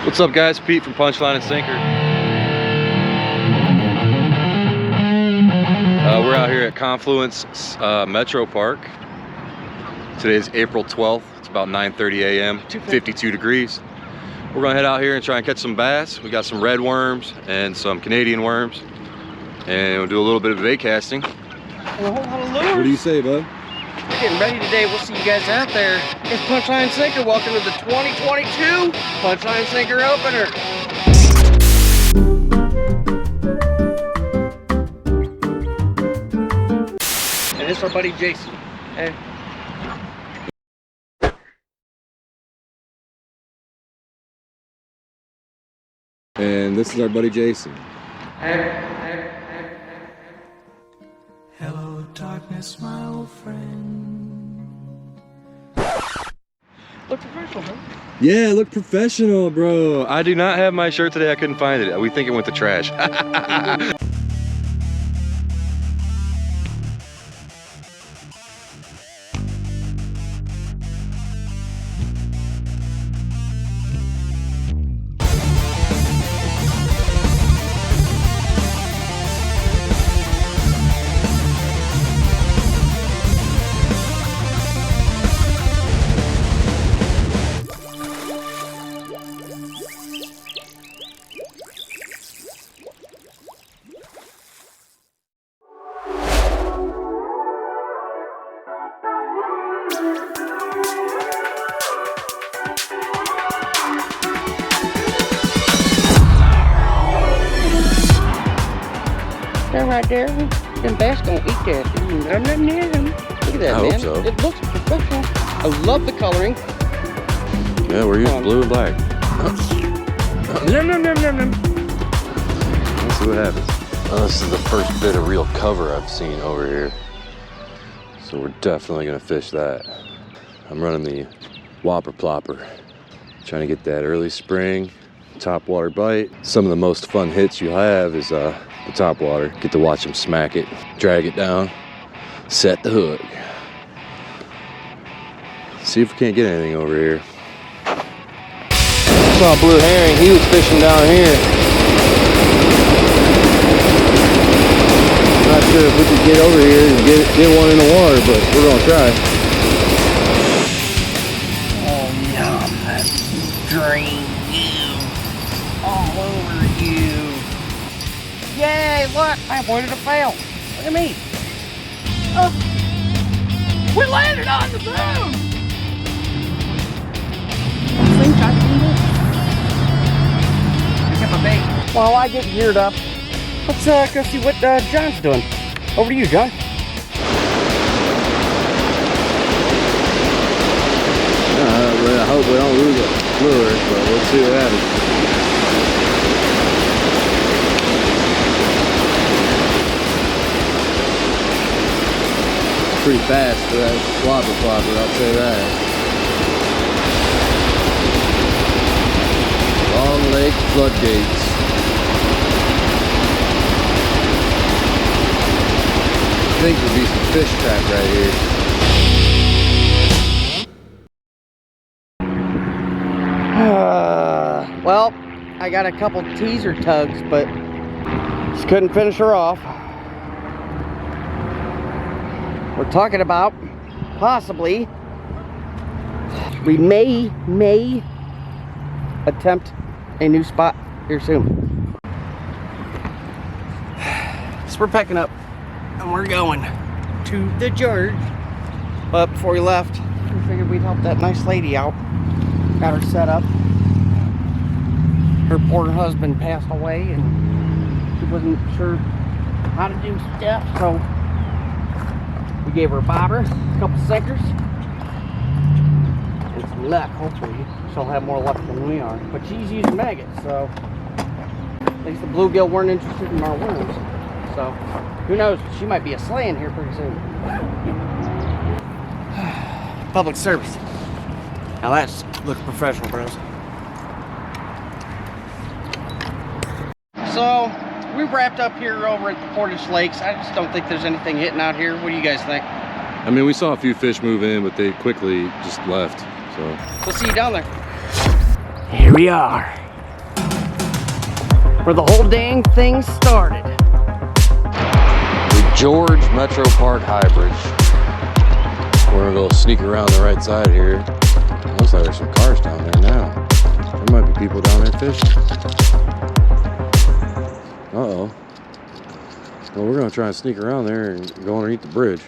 What's up, guys? Pete from Punchline and Sinker. We're out here at Confluence Metro Park. Today is April 12th. It's about 9:30 a.m. 52 degrees. We're gonna head out here and try and catch some bass. We got some red worms and some Canadian worms, and we'll do a little bit of bait casting. And a whole lot of lures. What do you say, bud? We're getting ready today. We'll see you guys out there. It's Punchline Sinker. Welcome to the 2022 Punchline Sinker opener. And it's our buddy Jason. Hey. And this is our buddy Jason. Hello, darkness, my old friend. Look professional, huh? Yeah, look professional, bro. I do not have my shirt today. I couldn't find it. We think it went to trash. They're right there. Them bass gonna eat that. I'm not near them. Look at that, I man. hope so. It looks professional. I love the coloring. Yeah, we're using blue and black. Nom, nom, nom, nom, nom. Let's see what happens. Well, this is the first bit of real cover I've seen over here, so we're definitely gonna fish that. I'm running the Whopper Plopper, trying to get that early spring top water bite. Some of the most fun hits you have is the top water. Get to watch them smack it, drag it down, set the hook. See if we can't get anything over here. Saw a blue herring. He was fishing down here. Not sure if we can get over here and get one in the water, but we're gonna try. Oh, yum. Drain you. All over you. Yay, look. I avoided a fail. Look at me. Oh. We landed on the boom. Pick up a bait. While I get geared up, let's go see what John's doing. Over to you, John. I hope we don't lose a lure, but we'll see what happens. Pretty fast for that Whopper Plopper, I'll say that. Long Lake Floodgates. I think there'll be some fish trapped right here. Well, I got a couple teaser tugs, but just couldn't finish her off. We're talking about possibly we may attempt a new spot here soon. So we're packing up and we're going to the George. But before we left, we figured we'd help that nice lady out. Got her set up. Her poor husband passed away and she wasn't sure how to do stuff, so we gave her a bobber, a couple sinkers, and some luck. Hopefully she'll have more luck than we are. But she's using maggots, so at least the bluegill weren't interested in our worms. So who knows? She might be a slaying here pretty soon. Public service. Now that's looks professional, bros. So we wrapped up here over at the Portage Lakes. I just don't think there's anything hitting out here. What do you guys think? I mean, we saw a few fish move in, but they quickly just left. So We'll see you down there. Here we are. where the whole dang thing started. The George Metro Park High Bridge. We're gonna go sneak around the right side here. Looks like there's some cars down there now. There might be people down there fishing. Uh-oh. Well, we're gonna try and sneak around there and go underneath the bridge.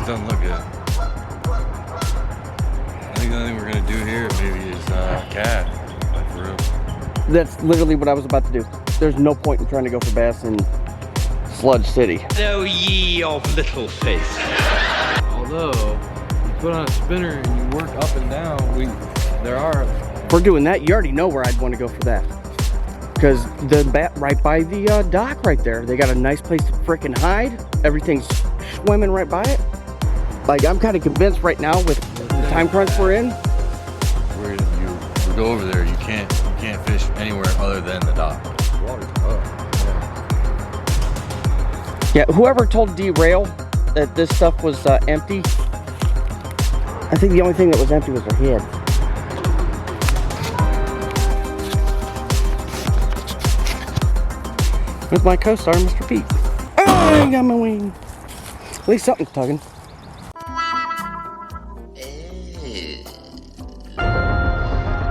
Doesn't look good. I think the only thing we're gonna do here maybe is cat, like for real. That's literally what I was about to do. There's no point in trying to go for bass in Sludge City. O ye of little faith. Although you put on a spinner and you work up and down, If we're doing that, you already know where I'd want to go for that. Because the bat right by the dock right there, they got a nice place to frickin' hide. Everything's swimming right by it. Like, I'm kind of convinced right now with the time crunch we're in. where you go over there, you can't fish anywhere other than the dock. Water's up. Yeah, whoever told Derail that this stuff was empty, I think the only thing that was empty was their head. With my co-star, Mr. Pete. Oh, I got my wing. At least something's tugging.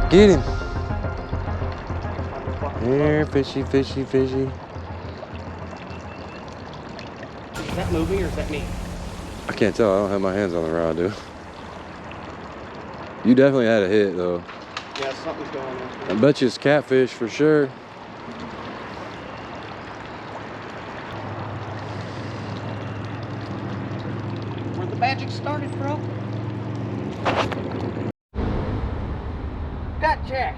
Get him. Here, fishy, fishy, fishy. Is that moving or is that me? I can't tell. I don't have my hands on the rod, dude. You definitely had a hit, though. Yeah, something's going on. I bet you it's catfish for sure. Where the magic started, bro. Gotcha.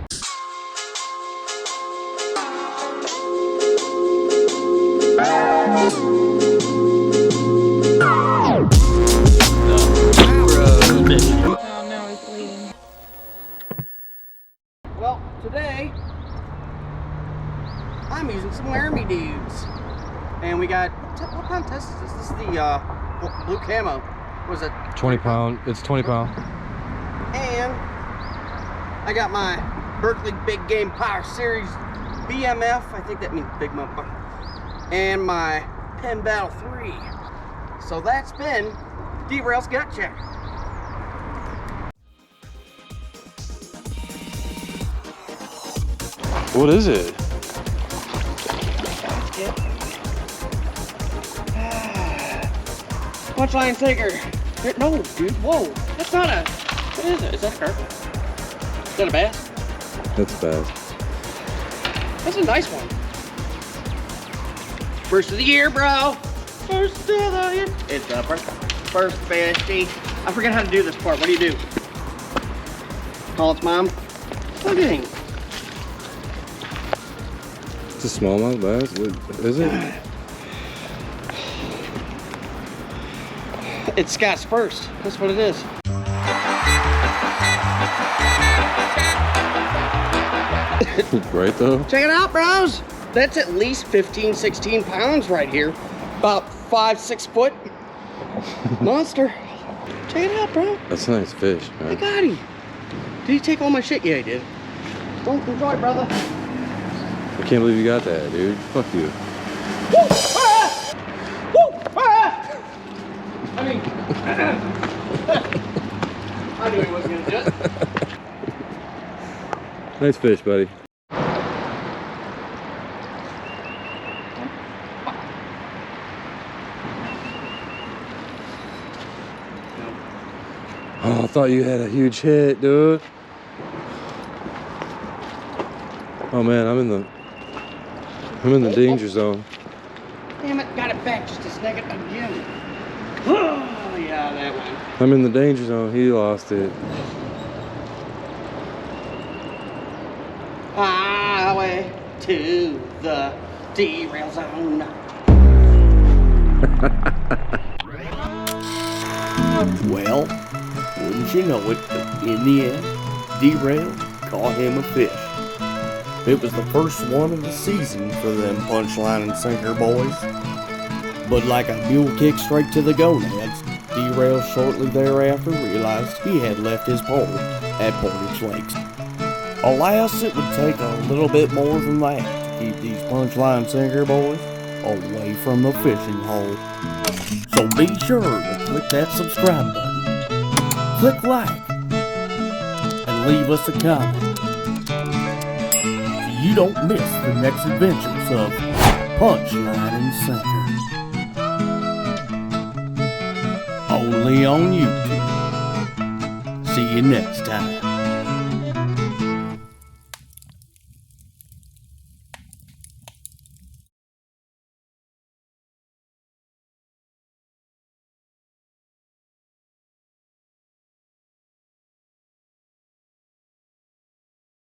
Well, today I'm using some Laramie dudes, and we got what kind of test is this? This is the blue camo. Was it 20 pound. It's 20 pound. And I got my Berkeley Big Game Power Series BMF. I think that means big motherfucker. And my Penn Battle 3. So that's been Derail's Gut Check. What is it? Punchline Taker. No, dude. Whoa. That's not a. What is it? Is that a carp? Is that a bass? That's bad. That's a nice one. First of the year, bro. First of the year. It's a first fishy. I forget how to do this part. What do you do? Call its mom. Look at him. It's a smallmouth bass. What is it? It's Scott's first. That's what it is. Right though. Check it out, bros. That's at least 15, 16 pounds right here. About 5-6 foot monster. Check it out, bro. That's a nice fish, I man. got him. Did he take all my shit? Yeah, he did. Don't enjoy, brother. I can't believe you got that, dude. Fuck you. Woo! Ah! Woo! Ah! I mean, I knew he wasn't gonna do it. Nice fish, buddy. Oh, I thought you had a huge hit, dude. Oh man, I'm in the danger zone. Damn it, got it back just to snag it again. Oh, yeah, that one. I'm in the danger zone. He lost it. Highway to the derail zone. Well, wouldn't you know it, in the end, Derail caught him a fish. It was the first one of the season for them punchline and sinker boys. But like a mule kick straight to the gonads, Derail shortly thereafter realized he had left his pole at Portage Lakes. Alas, it would take a little bit more than that to keep these punchline sinker boys away from the fishing hole. So be sure to click that subscribe button, click like, and leave us a comment so you don't miss the next adventures of Punchline and Sinker. Only on YouTube. See you next time.